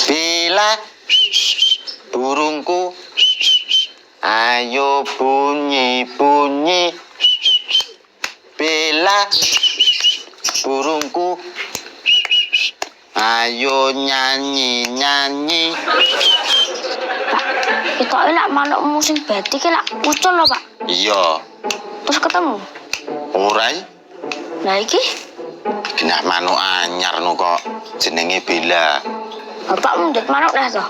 Bila burungku, ayo bunyi-bunyi. Bila burungku, ayo nyanyi-nyanyi. Pak, kita lak manukmu sing beti ki lak ucul lho, Pak. Iya. Terus ketemu. Ora. Lah iki Genah manuk anyar no kok. Jenenge Bella. Bapak mundhut manuk dah to.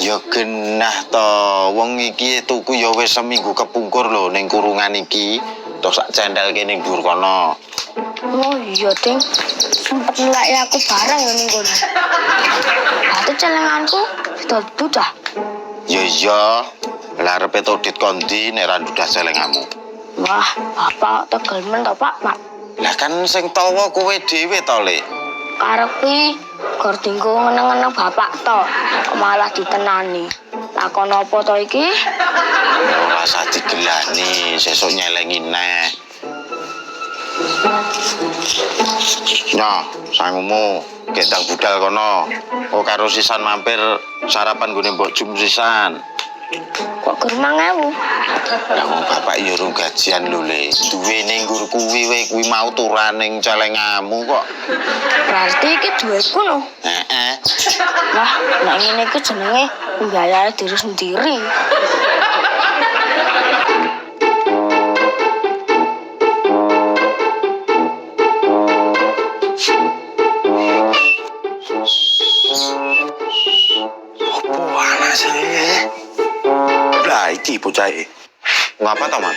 Ya genah to. Wong iki tuku ya wis seminggu kepungkur lho ning kurungan iki. Terus sak cendel kene dhuwur kono. Oh iya, Ding. Sempet ngelaki aku bareng ya ning kono. Ate celenganku dudah. Ya iya. Lah arepe todit kondi nek ra ndudah celengamu. Wah, Bapak tegel men to, Pak. Lah kan sing tawa kowe dhewe to, Le. Karepi gor dinggo ngeneng-ngeneng Bapak to, kok malah ditenani. Lakon apa to iki? Ora usah digelani, sesuk nyelengi neh. Nah, sangumu gendang budal kono. Oh karo sisan mampir sarapan gone mbok Jum sisan. Kok gur 5.000? Lah wong bapak ya urung gajian lho, Le. Duwene nggur kuwi mau turan ning celengamu kok. Berarti iki duitku no. Heeh. Lah, nek ngene iki jenenge mbiayai diri sendiri. Iki bocah iki. Ngapa to, Man?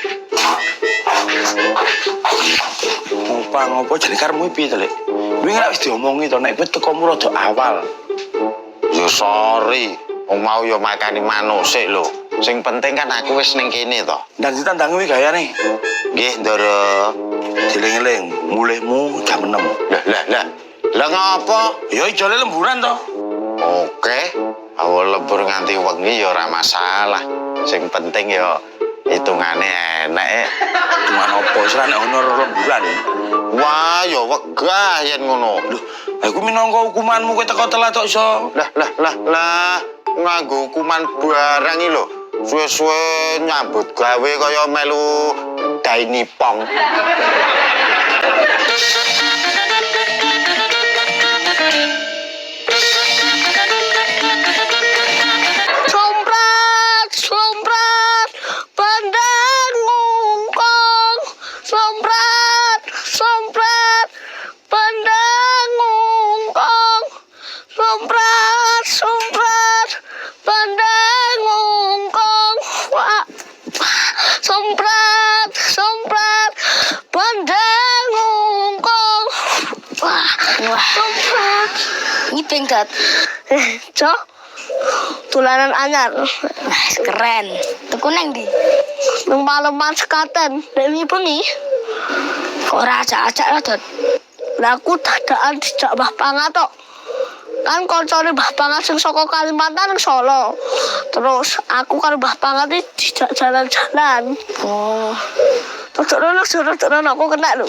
Ngopo jane karepmu piye to, Lek? Wingi wis diomongi to nek kowe teko rada awal. Ya sorry, wong mau ya makani manuk sik lho. Sing penting kan aku wis ning kene to. Dan ditandang kuwi gayane. Nggih, Ndara. Dieling-eling, mulihmu jam 6. Lah ngapa? Ya ijole lemburan to. Oke. Awal lembur nganti wengi ya ora masalah. Sing penting ya hitungane enek. Hitungan opo sira nek honor lemburan. Wah, ya wegah yen ngono. Lho, aku minangka hukumanmu kowe teko telat kok iso. Lah. Nganggo hukuman barang iki lho. Suwe-suwe nyambut gawe kaya melu dainipong. Somprat, pandang ngungkong. Somprat, pandang ngungkong. Somprat, pandang ngungkong. Wah. Somprat, pandang ngungkong. Wah. Somprat. Ini pengkat. Cok. Tulanan anyar. Keren. Tuku neng di. Nang Paleman sekaten. Demi bengi. Kok ora ajak-ajak lah, Dot. Lah aku dadakan dijak Mbah Pangat tok. Kan koncone Mbah Pangat sing saka Kalimantan nang Solo. Terus aku karo Mbah Pangat iki dijak jalan-jalan. Oh. Terus aku kena lho.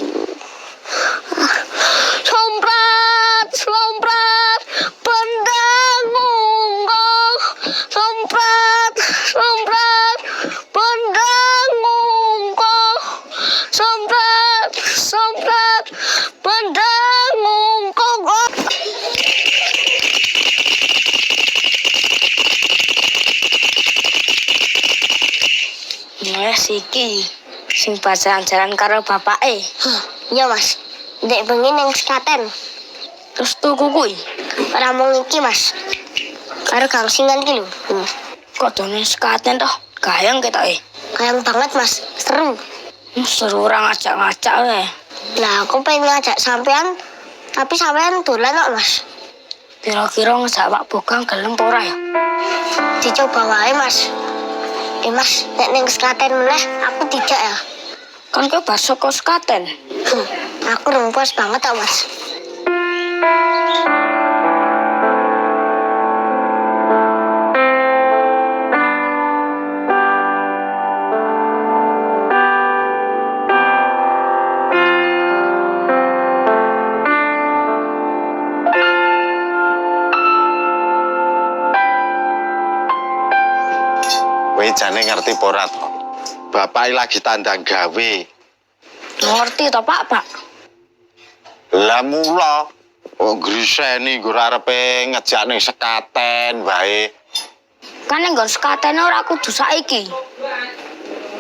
Somprat, pandang ngungkong. Somprat, pandang ngungkong. Somprat, pandang ngungkong. Wes iki sing pacaran karo bapake. Iya, Mas. Ndek bengi ning sekaten. Terus tuku kuwi. Ora mung iki, Mas. Karo gangsingan ki lho. Kok dene sekaten toh? Gayeng ketoke. Kayang banget, Mas. Seru. Seru ora ngajak-ngajak wae. Lah, aku pengen ngajak sampean, tapi sampean dolan kok, Mas. Kira-kira ngejak Pak Bokang gelem apa ora ya? Dicoba wae, Mas. Mas, nek ning sekaten meneh aku tidak ya. Kan kowe bar saka sekaten. Aku rempos banget kok, Mas. Kowe jane ngerti apa ora to? Bapak lagi tandang gawe. Ngerti to, Pak? Lah mula griseni nggo arepe ngejak ning sekaten wae. Kan nggon sekatene ora kudu saiki.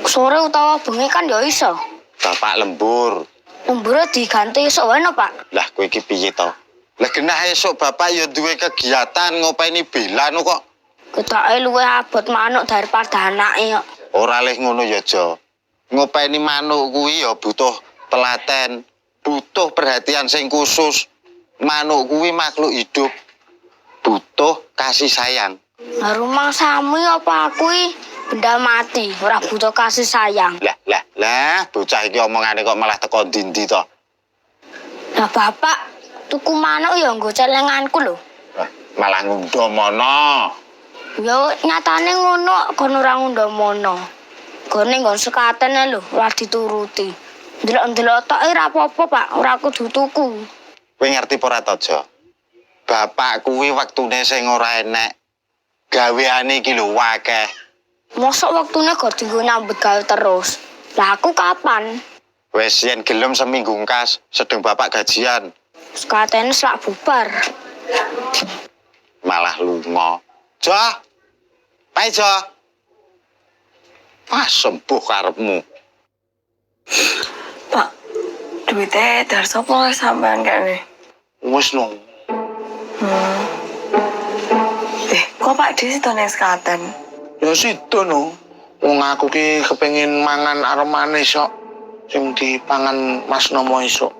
Sore utawa bengi kan ya iso. Bapak lembur. Lembure diganti esuk wae no, Pak. Lah kowe iki piye to? Lah genah esuk bapak ya duwe kegiatan ngopeni Bella no kok. Ketoke luwih abot manuk daripada anake kok. Ora leh ngono ya, Jo. Ngopeni manuk kuwi ya butuh telaten, butuh perhatian sing khusus. Manuk kuwi makhluk hidup. Butuh kasih sayang. Lah rumang sami apa aku benda mati, ora butuh kasih sayang. Lah, bocah iki omongane kok malah teko ndi-ndi to? Lah Bapak, tuku manuk ya nggo celenganku lho. Malah ngundomono. Ya nyatane ngono, kon ora ngundomono. Gone nggon sekatene lho, ora dituruti. Ndelok-ndelok tok ora apa-apa, Pak, ora kudu tuku. Kowe ngerti apa ora to, Jo? Bapak kuwi wektune sing ora enek. Gaweane iki lho akeh. Mosok waktune kok dienggo nyambut gawe terus. Lah aku kapan? Wes yen gelem seminggu ngkas, sedeng bapak gajian. Sekatene slak bubar. Malah lunga. Jo. Pai, Jo. Wah, sembuh karepmu. Pak, duitnya dari sapa sampean kene? Wes no. Kok Pak Di situ ning sekaten? Ya situ no. Wong aku ki kepengin mangan aremane sok sing dipangan Mas Nomo esuk.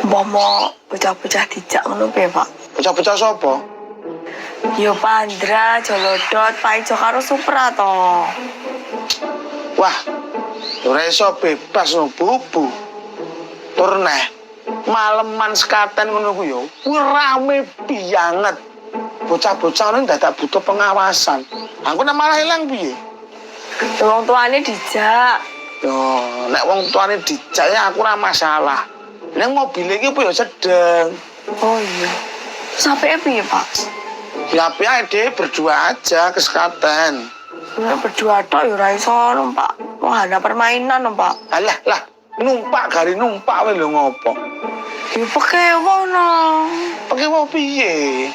Umpama bocah-bocah dijak ngono piye, Pak? Bocah-bocah sapa? Yo Pandra, Jolodot, Pak Ijo karo Supra to. Wah, ora iso bebas no bubu. Tur neh maleman sekaten ngono ku yo kuwi rame banget. Bocah-bocah ini dadak butuh pengawasan. Aku nek malah ilang piye? Wong tuane dijak. Yo, nek wong tuane dijak ya aku ora masalah. Nek mobil iki apa ya sedeng. Oh iya. Sampai piye, Pak? Ya ape dhewe berdua aja ke sekaten. Nek berdua tok ya ora iso numpak wahana permainan, Pak. Lah, numpak gari numpak wae lho ngopo. Ya pekewo no. Pakai mau piye?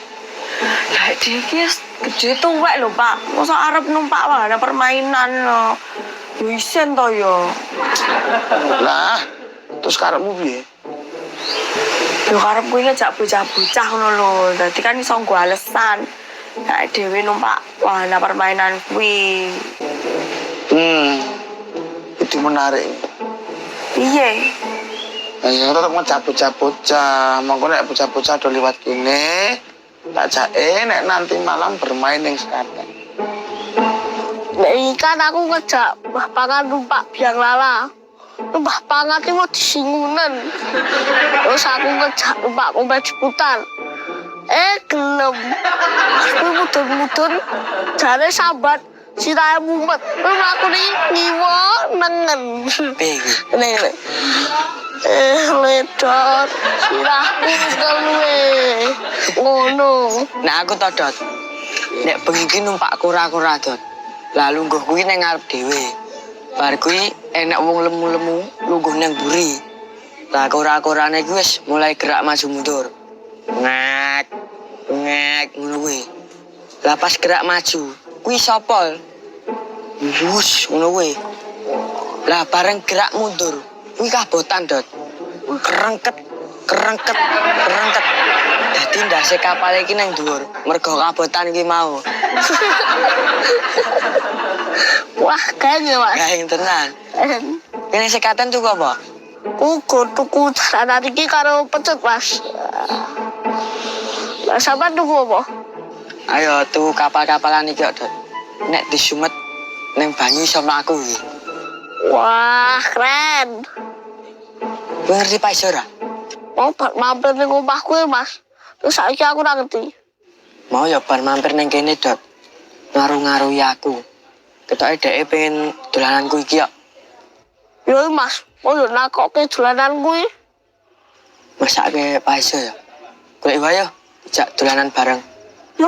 Lah iki gede tuwek lho, Pak. Masa arep numpak wahana permainan no. Yo isen to yo. Lah, terus karepmu piye? Yo karep kuwi ngejak bocah-bocah ngono lho. Dadi kan iso nggo alesan. Nek dhewe numpak wahana permainan kuwi. Itu menarik. Piye? Ya tetep ngejak bocah-bocah. Monggo nek bocah-bocah do liwat kene, tak jake nek nanti malam bermain ning sekaten. Nek ikan aku ngejak Mbah Pangan numpak biang lala. Mbah Pangan iki mau disingunen. Terus aku ngejak numpak ombak diputar. Gelem. Aku mudun-mudun jare sambat sirahe mumet. Terus aku niki ngiwo nengen. Nek ledot sirahku keluwe. Ngono. Nek aku to, Dot. Nek bengi iki numpak kura-kura, Dot. Lalu nggo kuwi ning ngarep dhewe. Bar kuwi enek wong lemu-lemu lungguh nang mburi. Lah kura-kurane kuwi wis mulai gerak maju mundur. Ngek, ngek ngono kuwi. Lah pas gerak maju, kuwi sapa? Wus ngono kuwi. Lah bareng gerak mundur, kuwi kabotan, Dot. Kerengket, kerengket, kerengket. Dadi ndase kapal iki nang dhuwur, mergo kabotan iki mau. Wah, kayaknya Mas. Gaeng tenan. Kene sekaten tuku apa? Tuku sana iki karo pecut, Mas. Lah sampean tuku apa? Ayo tuku kapal-kapalan iki, Dot. Nek disumet ning banyu iso mlaku iki. Wah, keren. Kowe ngerti Pak Iso ora? Mau mampir ning omahku, Mas. Terus saiki aku ora ngerti. Mau ya bar mampir ning kene, Dot. Ngaruh-ngaruhi aku. Ketoke dhek pengen dolananku iki kok. Yo, Mas, mau yo nakoke dolanan kuwi. Masake Pak Iso ya. Golek wae yo, dijak dolanan bareng. Yo.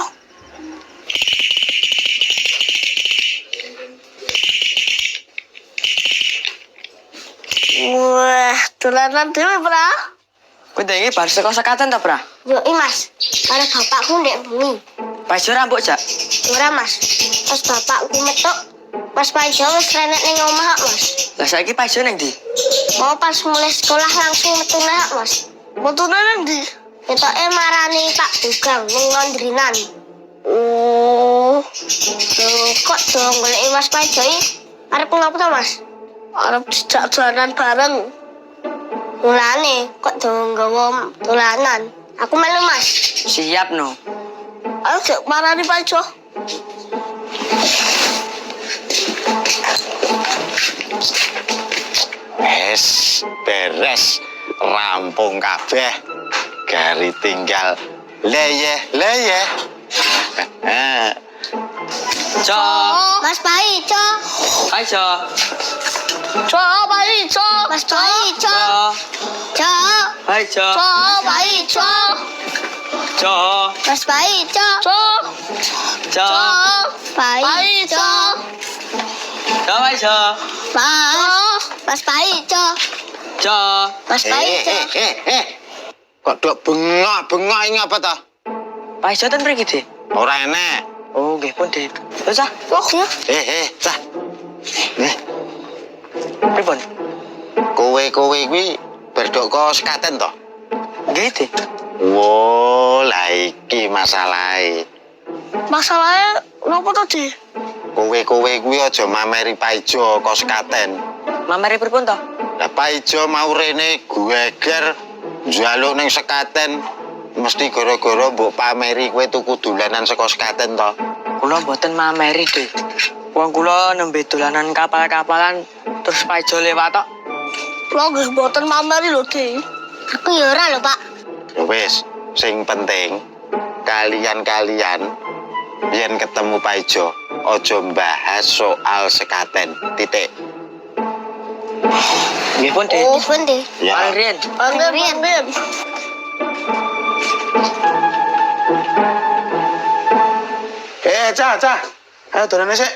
Wah, dolanan dhewe, Pra. Kowe iki bar saka sekaten ta, Pra? Yo Mas, karo bapakku ndek bengi. Paijo rambut, Jak. Ora Mas, pas bapakku metuk, Mas Paijo wis renek ning omah kok, Mas. Lah saiki Paijo ning ndi? Mau pas mulai sekolah langsung metu nek, Mas. Metune nang ndi? Ketoke marani Pak Dugang ning Ngondrinan. Oh, Kok dong golek Mas Paijo iki? Arep ngopo to, Mas? arep dijak dolanan bareng. Mulane kok dong nggawa dolanan. Aku melu, Mas. Siap no. Ayo gek marani Paijo. Wes beres rampung kabeh. Gari tinggal leye. Jo. Mas Paijo. Paijo. Coba Paijo. Mas Paijo. Jo. Jo. Paijo. Coba Paijo. Jo. Mas Paijo. Jo. Paijo. Jo Paijo. Mas Paijo. Jo. Mas Paijo. Kok dok bengok ini apa toh? Paijo ten mriki, Dik? Ora enek. Oh, nggih pun, Dik. Lho, Cah. Cah. Nih, Pripun? kowe kuwi berdok kok sekaten toh? Nggih, Dik. Wo, lah iki masalahe. Masalahnya nopo to, Di? Kowe kuwi aja mameri Paijo kok sekaten. Mamere pripun to? Lah Paijo mau rene geger njaluk ning sekaten mesti gara-gara mbok pameri kowe tuku dolanan saka sekaten to. Kula mboten mameri, Dik. Wong kula nembe dolanan kapal-kapalan terus Paijo lewat tok. Kula nggih mboten mameri lho, Di. Aku ya ora lho, Pak. Ya wis, sing penting kalian yen ketemu Paijo aja bahas soal sekaten. Titik. Nggih pun, Dik. Ini pun deh. Ya. Alrian. Amin. Cah. Ayo dolane sik.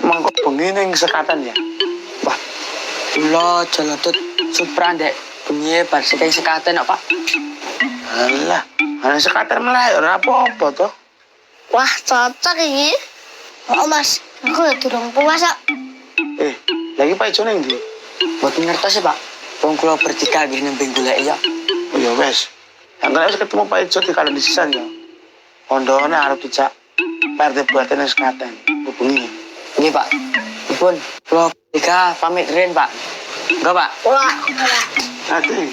Mangkok bengi ning sekaten ya. Wah, kula jelotut Supra ndek bengi bar sing sekaten kok, Pak. Alah, ana sekaten melayu ora apa-apa to. Wah, cocok iki. Oh, Mas. Aku ya durung puas kok. Lagi Paijo ning ndi? Mboten ngertos sih, Pak. Wong kula bertiga nggih nembe golek ya. Oh ya wes. Yang wis ketemu Paijo di kalian disisan ya. Pondone arep dijak partai buatan yang sekaten. Hubungi. Nggih, Pak. Dipun, kula bertiga pamit ren, Pak. Enggak, Pak. Wah, Hati.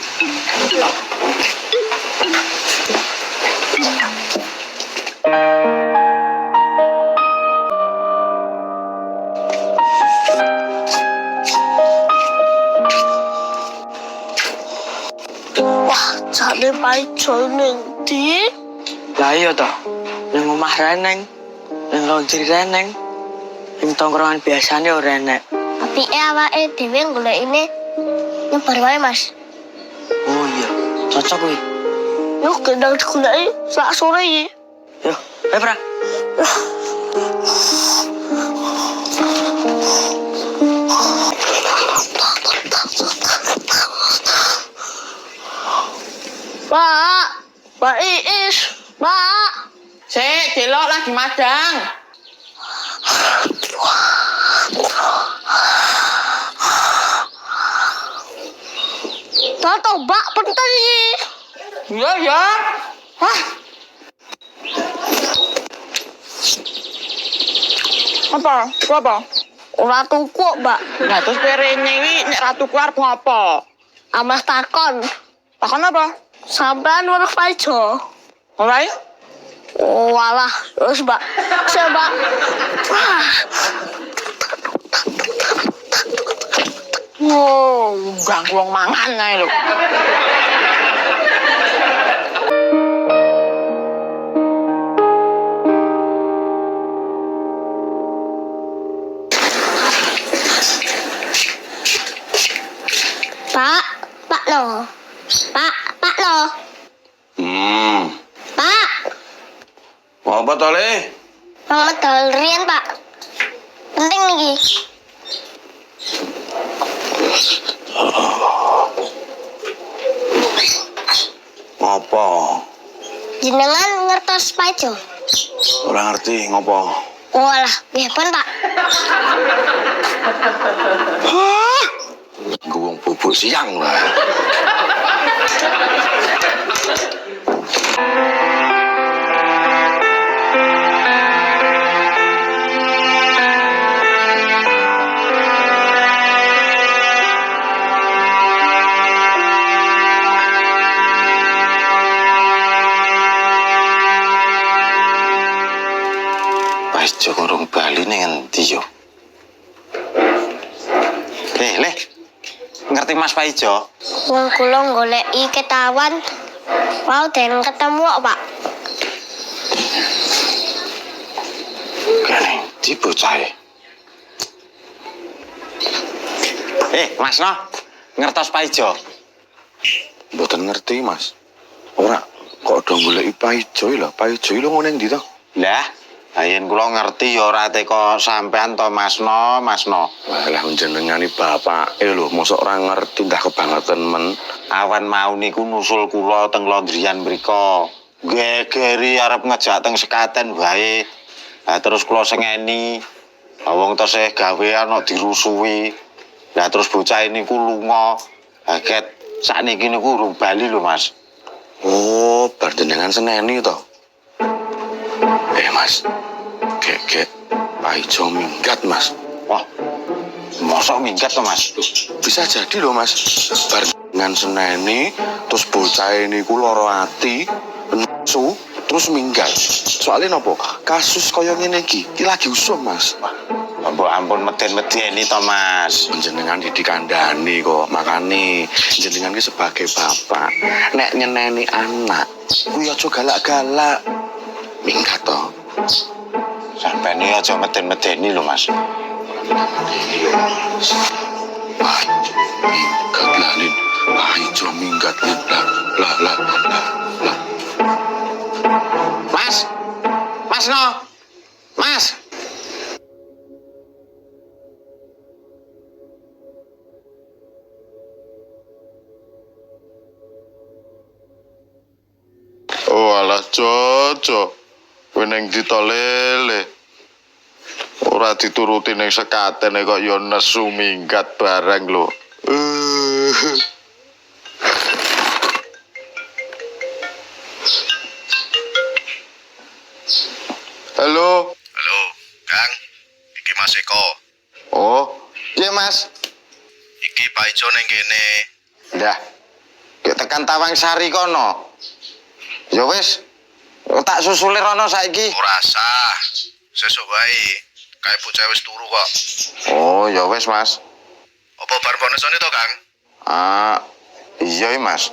jane Paijo ning ndi? Lah iya toh. Ning omah reneng, ning laundry reneng, ning tongkrongan biasane ora enek. Tapi awake dhewe golek ini nyebar wae, Mas. Oh iya, cocok kuwi. Yo gendang digoleki sak sore iki. Yo, ayo Pra. Pak Iis, Pak. Sik, delok lagi madang. Tahu Mbak penting iki. Iya, ya. Hah. Apa? Ora tuku, Mbak. Nah, terus perene iki nek ratu ku arep ngopo? Ameh takon. Takon apa? Sampean weruh Paijo. Ora ya? Oh, walah, terus Mbak. Coba. Wow, ganggu wong mangan ae lho. Pak lo. Pak lo. Hmm. Pak. Apa to, Le? Mang medal riyen, Pak. Penting niki. Apa? Jenengan ngertos pajo. Ora ngerti ngopo. Walah, nggih pun, Pak. Gue wong bubuk siang lah. Paijo kurung bali ning endi yo? Le, ngerti Mas Paijo? Wong kula goleki ketawan. Mau den ketemu kok, Pak. Kene di bocahe. Mas No, ngertos Paijo? Mboten ngerti, Mas. Ora, kok do goleki Paijo lho? Paijo lho ngene ndi to? Lah, ayen kula ngerti ya ora teko sampean to Mas No. Lah jenengane bapake lho, mosok ora ngerti ndah kebangetan men. Awan mau niku nusul kula teng Londrian mriko. Gegeri arep ngejak teng sekaten wae. Lah terus kula sengeni. Wong tesih gawean kok dirusui. Lah terus bocah niku lunga. Aget sakniki niku urung bali lho, Mas. Oh, bar jenengan seneni to. Mas. Kek Paijo minggat, Mas. Wah. Mosok minggat to, Mas? Bisa jadi loh, Mas. Bar dengan seneni terus bocah niku lara ati, nesu, terus minggat. Soalnya nopo? Kasus kaya ngene iki lagi usum, Mas. Mbok ampun meden-medeni to, Mas. Jenengan dikandani kok. Makane jenengan ki sebagai bapak nek nyeneni anak kuwi aja galak-galak. Minggat to. Sampai ini aja meden-medeni lho, Mas. Minggat lah, Lin. Paijo minggat, Lin. Lah. Mas No. Mas. Oh, alah, Jojo. Weneng ditolele. Ora dituruti ning sekatene kok ya nesu minggat bareng lho. Halo. Halo, Kang. Iki Mas Eko. Oh, iya Mas. Iki Paijo ning kene. Dah. Ki tekan Tawang Sari kono. Ya wis. Tak susule rono saiki. Ora sah. Sesuk wae. Kae bocah wis turu kok. Oh, ya wis, Mas. Apa bar kono to, Kang? Iya, Mas.